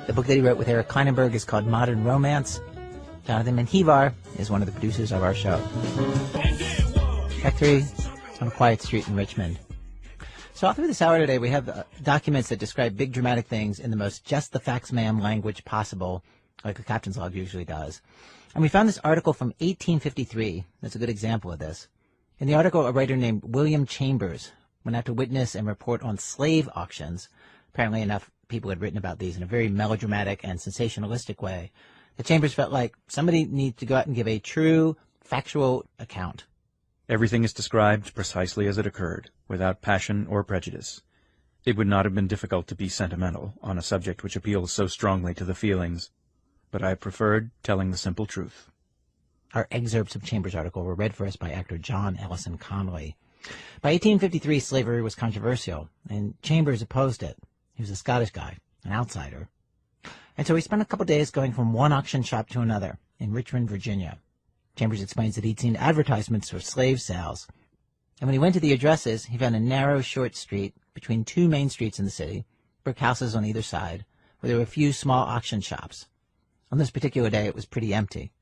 The book that he wrote with Eric Kleinenberg is called Modern Romance. Jonathan Menjivar is one of the producers of our show. Track 3 is on a quiet street in Richmond. So all through this hour today, we have documents that describe big dramatic things in the most just the facts ma'am language possible, like a captain's log usually does. And we found this article from 1853 that's a good example of this. In the article, a writer named William Chambers went out to witness and report on slave auctions. Apparently enough people had written about these in a very melodramatic and sensationalistic way that Chambers felt like somebody needs to go out and give a true, factual account. Everything is described precisely as it occurred, without passion or prejudice. It would not have been difficult to be sentimental on a subject which appeals so strongly to the feelings, but I preferred telling the simple truth. Our excerpts of Chambers' article were read for us by actor John Ellison Connolly. By 1853, slavery was controversial, and Chambers opposed it. He was a Scottish guy, an outsider. And so he spent a couple days going from one auction shop to another in Richmond, Virginia. Chambers explains that he'd seen advertisements for slave sales. And when he went to the addresses, he found a narrow, short street between 2 main streets in the city, brick houses on either side, where there were a few small auction shops. On this particular day, it was pretty empty.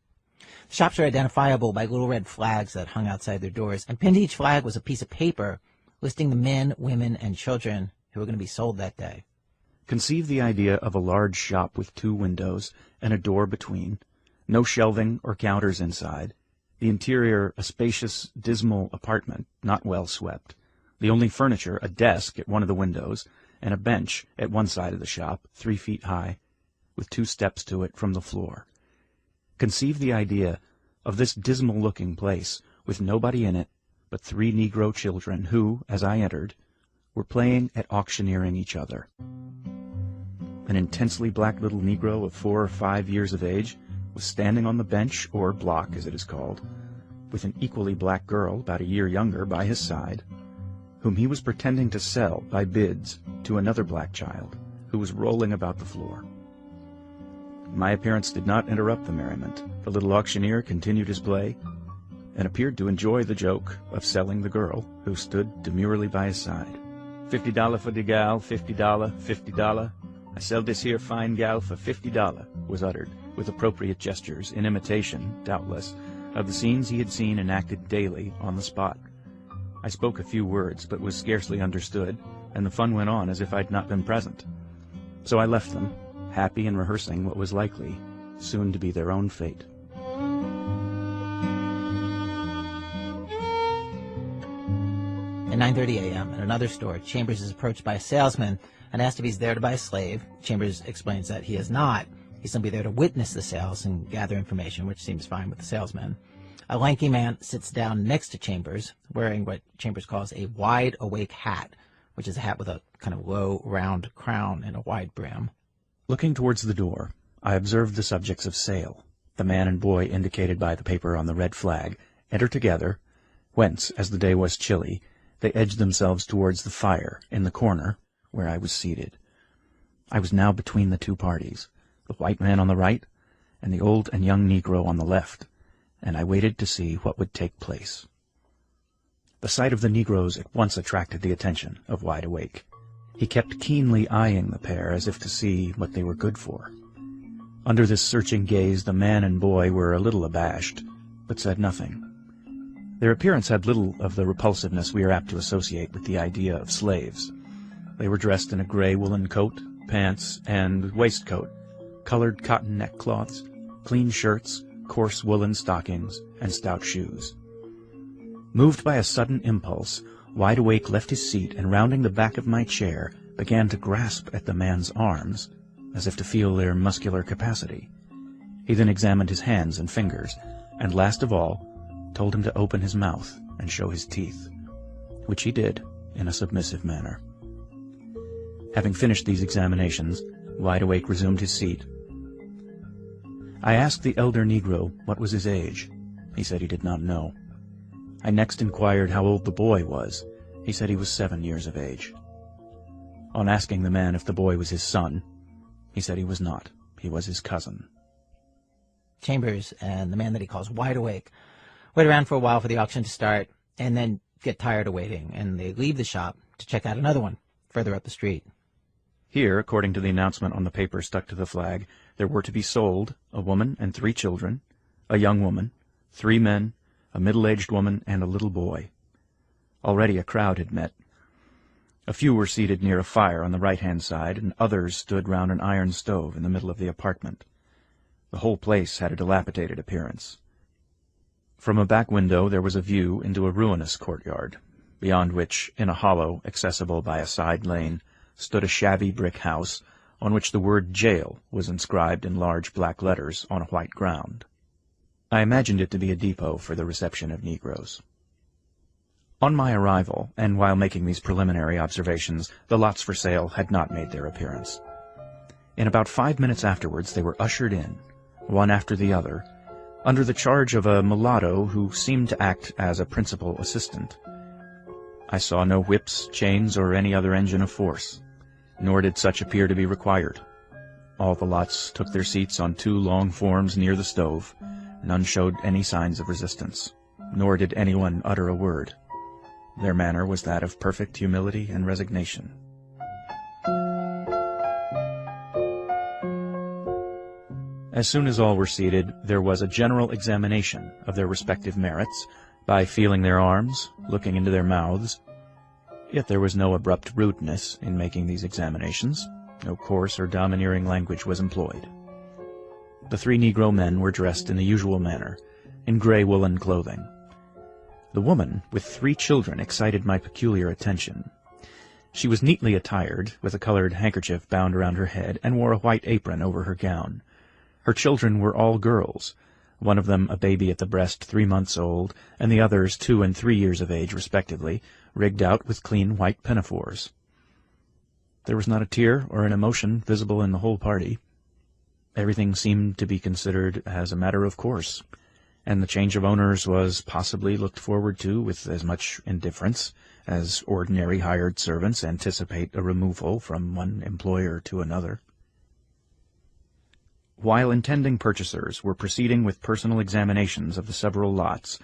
The shops are identifiable by little red flags that hung outside their doors, and pinned to each flag was a piece of paper listing the men, women, and children who were going to be sold that day. Conceive the idea of a large shop with 2 windows and a door between, no shelving or counters inside, the interior a spacious, dismal apartment, not well swept, the only furniture a desk at one of the windows, and a bench at one side of the shop, 3 feet high, with 2 steps to it from the floor. Conceive the idea of this dismal-looking place, with nobody in it but 3 Negro children who, as I entered, were playing at auctioneering each other. An intensely black little Negro of 4 or 5 years of age was standing on the bench, or block as it is called, with an equally black girl, about a year younger, by his side, whom he was pretending to sell by bids to another black child who was rolling about the floor. My appearance did not interrupt the merriment. The little auctioneer continued his play, and appeared to enjoy the joke of selling the girl, who stood demurely by his side. $50 for the gal, $50, $50. I sell this here fine gal for $50, was uttered, with appropriate gestures, in imitation, doubtless, of the scenes he had seen enacted daily on the spot. I spoke a few words, but was scarcely understood, and the fun went on as if I'd not been present. So I left them, happy in rehearsing what was likely soon to be their own fate. At 9:30 a.m. at another store, Chambers is approached by a salesman and asked if he's there to buy a slave. Chambers explains that he is not. He's simply there to witness the sales and gather information, which seems fine with the salesman. A lanky man sits down next to Chambers, wearing what Chambers calls a wide-awake hat, which is a hat with a kind of low, round crown and a wide brim. Looking towards the door, I observed the subjects of sale, the man and boy indicated by the paper on the red flag, enter together, whence, as the day was chilly, they edged themselves towards the fire in the corner where I was seated. I was now between the two parties, the white man on the right and the old and young Negro on the left, and I waited to see what would take place. The sight of the Negroes at once attracted the attention of Wide Awake. He kept keenly eyeing the pair as if to see what they were good for. Under this searching gaze the man and boy were a little abashed, but said nothing. Their appearance had little of the repulsiveness we are apt to associate with the idea of slaves. They were dressed in a gray woolen coat, pants, and waistcoat, colored cotton neckcloths, clean shirts, coarse woolen stockings, and stout shoes. Moved by a sudden impulse, Wide Awake left his seat and, rounding the back of my chair, began to grasp at the man's arms, as if to feel their muscular capacity. He then examined his hands and fingers, and last of all, told him to open his mouth and show his teeth, which he did in a submissive manner. Having finished these examinations, Wide Awake resumed his seat. I asked the elder Negro what was his age. He said he did not know. I next inquired how old the boy was. He said he was 7 years of age. On asking the man if the boy was his son, he said he was not. He was his cousin. Chambers and the man that he calls Wide Awake wait around for a while for the auction to start, and then get tired of waiting, and they leave the shop to check out another one further up the street. Here, according to the announcement on the paper stuck to the flag, there were to be sold a woman and 3 children, a young woman, 3 men, a middle-aged woman, and a little boy. Already a crowd had met. A few were seated near a fire on the right-hand side, and others stood round an iron stove in the middle of the apartment. The whole place had a dilapidated appearance. From a back window there was a view into a ruinous courtyard, beyond which, in a hollow accessible by a side lane, stood a shabby brick house on which the word jail was inscribed in large black letters on a white ground. I imagined it to be a depot for the reception of Negroes. On my arrival, and while making these preliminary observations, the lots for sale had not made their appearance. In about 5 minutes afterwards they were ushered in, one after the other, under the charge of a mulatto who seemed to act as a principal assistant. I saw no whips, chains, or any other engine of force, nor did such appear to be required. All the lots took their seats on 2 long forms near the stove. None showed any signs of resistance, nor did anyone utter a word. Their manner was that of perfect humility and resignation. As soon as all were seated, there was a general examination of their respective merits, by feeling their arms, looking into their mouths. Yet there was no abrupt rudeness in making these examinations. No coarse or domineering language was employed. The 3 Negro men were dressed in the usual manner, in gray woolen clothing. The woman, with 3 children, excited my peculiar attention. She was neatly attired, with a colored handkerchief bound around her head, and wore a white apron over her gown. Her children were all girls, one of them a baby at the breast 3 months old, and the others 2 and 3 years of age respectively, rigged out with clean white pinafores. There was not a tear or an emotion visible in the whole party. Everything seemed to be considered as a matter of course, and the change of owners was possibly looked forward to with as much indifference as ordinary hired servants anticipate a removal from one employer to another. While intending purchasers were proceeding with personal examinations of the several lots,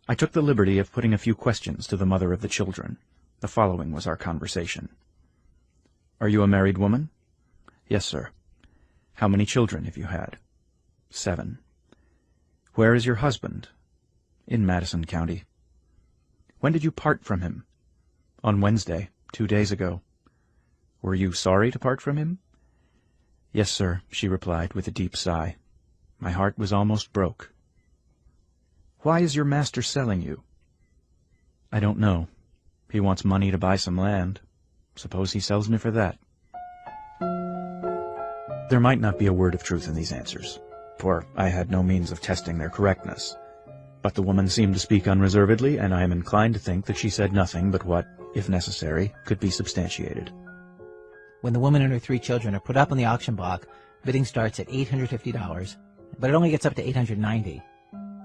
I took the liberty of putting a few questions to the mother of the children. The following was our conversation. "Are you a married woman?" "Yes, sir." "How many children have you had?" 7. "Where is your husband?" "In Madison County." "When did you part from him?" "On Wednesday, 2 days ago." "Were you sorry to part from him?" "Yes, sir," she replied with a deep sigh. "My heart was almost broke." "Why is your master selling you?" "I don't know. He wants money to buy some land. Suppose he sells me for that." There might not be a word of truth in these answers, for I had no means of testing their correctness. But the woman seemed to speak unreservedly, and I am inclined to think that she said nothing but what, if necessary, could be substantiated. When the woman and her 3 children are put up on the auction block, bidding starts at $850, but it only gets up to $890.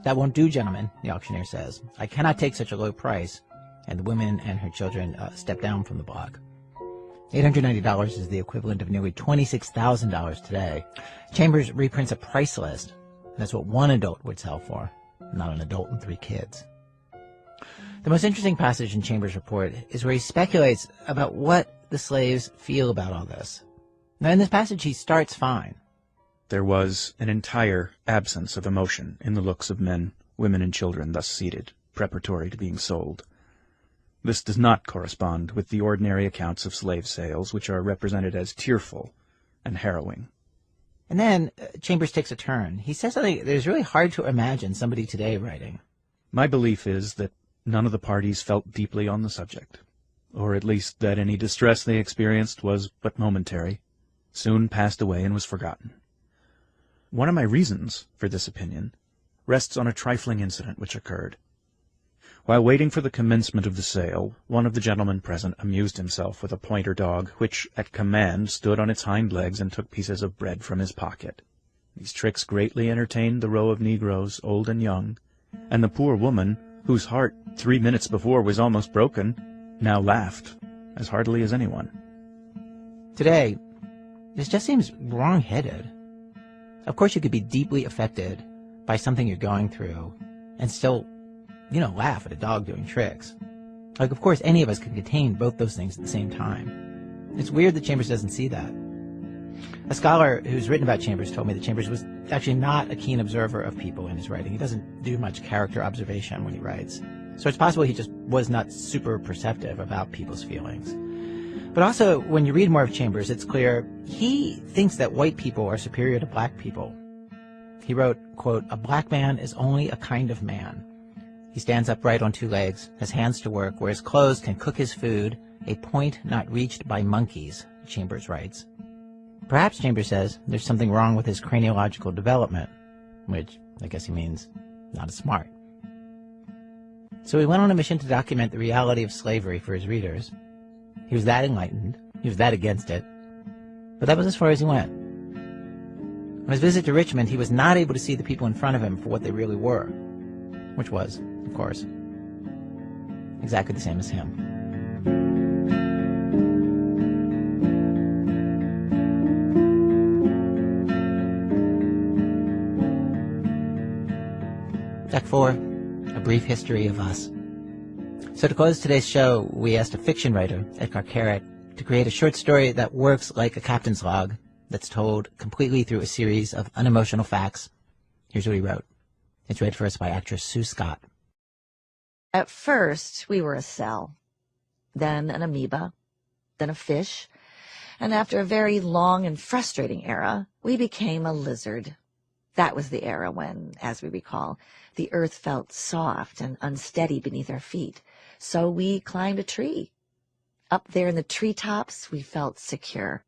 That won't do, gentlemen, the auctioneer says. I cannot take such a low price. And the woman and her children step down from the block. $890 is the equivalent of nearly $26,000 today. Chambers reprints a price list. That's what one adult would sell for, not an adult and 3 kids. The most interesting passage in Chambers' report is where he speculates about what the slaves feel about all this. Now, in this passage, he starts fine. There was an entire absence of emotion in the looks of men, women, and children thus seated, preparatory to being sold. This does not correspond with the ordinary accounts of slave sales, which are represented as tearful and harrowing. And then Chambers takes a turn. He says something that is really hard to imagine somebody today writing. My belief is that none of the parties felt deeply on the subject, or at least that any distress they experienced was but momentary, soon passed away and was forgotten. One of my reasons for this opinion rests on a trifling incident which occurred. While waiting for the commencement of the sale, one of the gentlemen present amused himself with a pointer dog, which, at command, stood on its hind legs and took pieces of bread from his pocket. These tricks greatly entertained the row of Negroes, old and young, and the poor woman, whose heart 3 minutes before was almost broken, now laughed as heartily as anyone. Today, this just seems wrong-headed. Of course you could be deeply affected by something you're going through and still, laugh at a dog doing tricks. Like, of course, any of us can contain both those things at the same time. It's weird that Chambers doesn't see that. A scholar who's written about Chambers told me that Chambers was actually not a keen observer of people in his writing. He doesn't do much character observation when he writes. So it's possible he just was not super perceptive about people's feelings. But also, when you read more of Chambers, it's clear he thinks that white people are superior to black people. He wrote, quote, "A black man is only a kind of man. He stands upright on 2 legs, has hands to work, wears clothes, can cook his food, a point not reached by monkeys," Chambers writes. Perhaps, Chambers says, there's something wrong with his craniological development, which I guess he means not as smart. So he went on a mission to document the reality of slavery for his readers. He was that enlightened, he was that against it, but that was as far as he went. On his visit to Richmond, he was not able to see the people in front of him for what they really were, which was, of course, exactly the same as him. Act 4, a brief history of us. So to close today's show, we asked a fiction writer, Edgar Carrot, to create a short story that works like a captain's log that's told completely through a series of unemotional facts. Here's what he wrote. It's read for us by actress Sue Scott. At first, we were a cell, then an amoeba, then a fish, and after a very long and frustrating era, we became a lizard. That was the era when, as we recall, the earth felt soft and unsteady beneath our feet, so we climbed a tree. Up there in the treetops, we felt secure.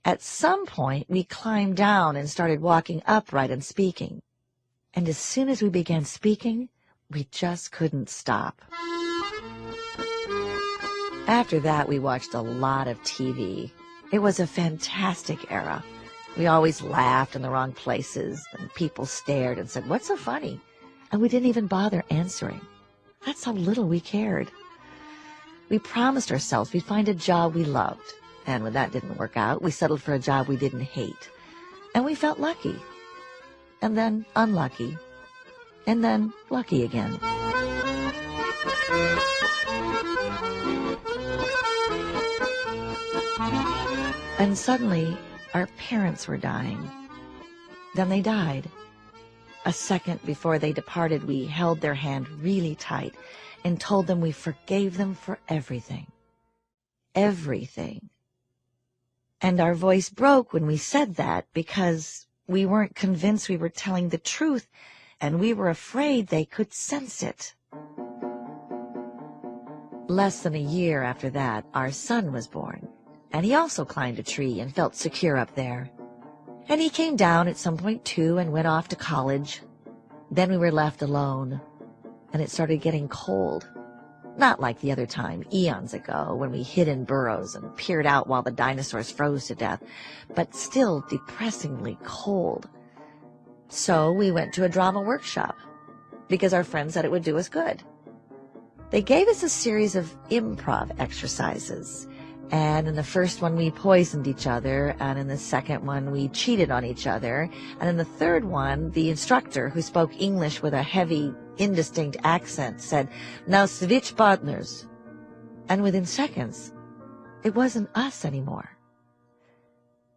At some point, we climbed down and started walking upright and speaking. And as soon as we began speaking, we just couldn't stop. After that, we watched a lot of TV. It was a fantastic era. We always laughed in the wrong places, and people stared and said, "What's so funny?" And we didn't even bother answering. That's how little we cared. We promised ourselves we'd find a job we loved, and when that didn't work out, we settled for a job we didn't hate. And we felt lucky, and then unlucky, and then lucky again. And suddenly, our parents were dying. Then they died. A second before they departed, we held their hand really tight and told them we forgave them for everything. Everything. And our voice broke when we said that because we weren't convinced we were telling the truth, and we were afraid they could sense it. Less than a year after that, our son was born. And he also climbed a tree and felt secure up there. And he came down at some point, too, and went off to college. Then we were left alone, and it started getting cold. Not like the other time, eons ago, when we hid in burrows and peered out while the dinosaurs froze to death, but still depressingly cold. So we went to a drama workshop, because our friends said it would do us good. They gave us a series of improv exercises, and in the first one we poisoned each other, and in the second one we cheated on each other, and in the third one, the instructor, who spoke English with a heavy, indistinct accent, said, "Now switch partners." And within seconds, it wasn't us anymore.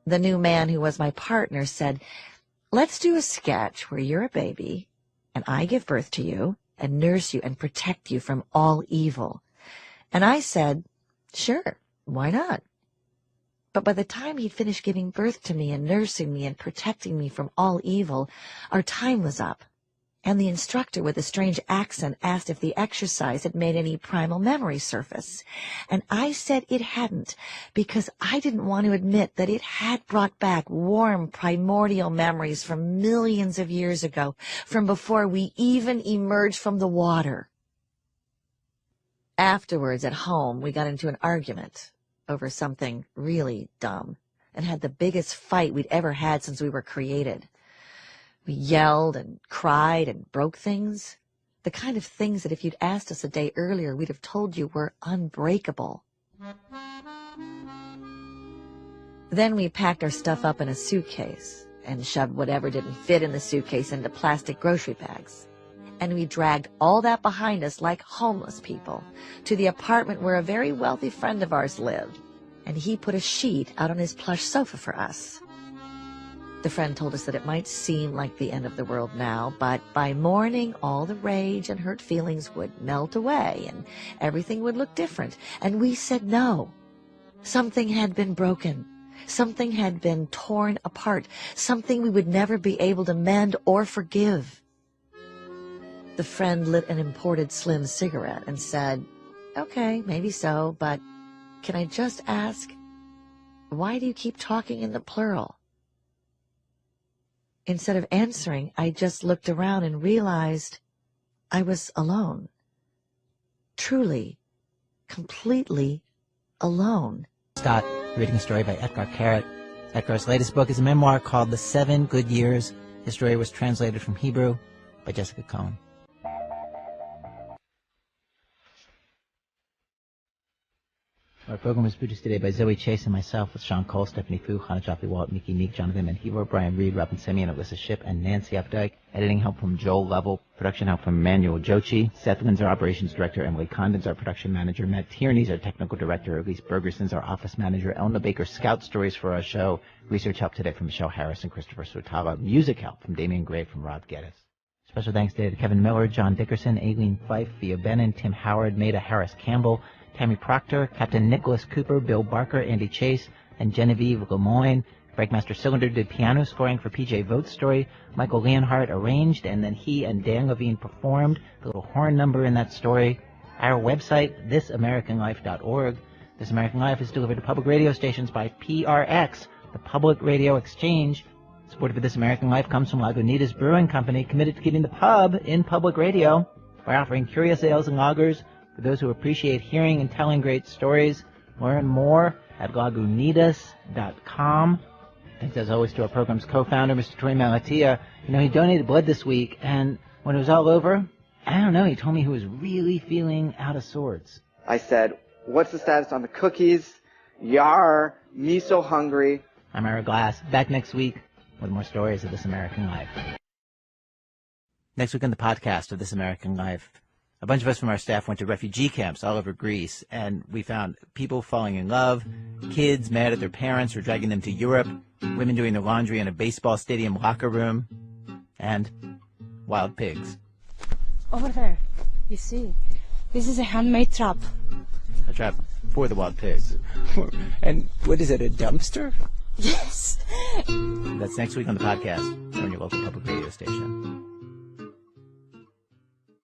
The new man who was my partner said, "Let's do a sketch where you're a baby, and I give birth to you, and nurse you and protect you from all evil." And I said, "Sure, why not?" But by the time he'd finished giving birth to me and nursing me and protecting me from all evil, our time was up. And the instructor with a strange accent asked if the exercise had made any primal memory surface. And I said it hadn't, because I didn't want to admit that it had brought back warm primordial memories from millions of years ago, from before we even emerged from the water. Afterwards, at home, we got into an argument over something really dumb and had the biggest fight we'd ever had since we were created. We yelled and cried and broke things, the kind of things that if you'd asked us a day earlier, we'd have told you were unbreakable. Then we packed our stuff up in a suitcase and shoved whatever didn't fit in the suitcase into plastic grocery bags. And we dragged all that behind us like homeless people to the apartment where a very wealthy friend of ours lived, and he put a sheet out on his plush sofa for us. The friend told us that it might seem like the end of the world now, but by morning all the rage and hurt feelings would melt away and everything would look different. And we said no. Something had been broken. Something had been torn apart. Something we would never be able to mend or forgive. The friend lit an imported slim cigarette and said, "Okay, maybe so, but can I just ask, why do you keep talking in the plural?" Instead of answering, I just looked around and realized I was alone. Truly, completely alone. Scott, reading a story by Etgar Keret. Etgar's latest book is a memoir called The 7 Good Years. His story was translated from Hebrew by Jessica Cohn. Our program was produced today by Zoe Chase and myself, with Sean Cole, Stephanie Fu, Hannah Joffrey-Walt, Nikki Neek, Jonathan Manhevo, Brian Reed, Robin Simeon, Alyssa Shipp, and Nancy Updike. Editing help from Joel Lovell. Production help from Emmanuel Jochi. Seth Wynn's our operations director. Emily Condon's our production manager. Matt Tierney's our technical director. Elise Bergerson's our office manager. Elna Baker scout stories for our show. Research help today from Michelle Harris and Christopher Sotala. Music help from Damian Gray from Rob Geddes. Special thanks today to Kevin Miller, John Dickerson, Aileen Fife, Theo Bennon, Tim Howard, Maida Harris Campbell, Tammy Proctor, Captain Nicholas Cooper, Bill Barker, Andy Chase, and Genevieve Lemoyne. Breakmaster Cylinder did piano scoring for PJ Vote's story. Michael Leonhardt arranged, and then he and Dan Levine performed the little horn number in that story. Our website, thisamericanlife.org. This American Life is delivered to public radio stations by PRX, the Public Radio Exchange. Support for This American Life comes from Lagunitas Brewing Company, committed to keeping the pub in public radio by offering curious ales and lagers for those who appreciate hearing and telling great stories. Learn more at lagunitas.com. Thanks as always to our program's co-founder, Mr. Troy Malatia. You know, he donated blood this week, and when it was all over, I don't know, he told me he was really feeling out of sorts. I said, "What's the status on the cookies? Yar, me so hungry." I'm Ira Glass, back next week with more stories of This American Life. Next week on the podcast of This American Life, a bunch of us from our staff went to refugee camps all over Greece, and we found people falling in love, kids mad at their parents for dragging them to Europe, women doing their laundry in a baseball stadium locker room, and wild pigs. Over there, you see, this is a handmade trap. A trap for the wild pigs. And what is it, a dumpster? Yes. That's next week on the podcast on your local public radio station.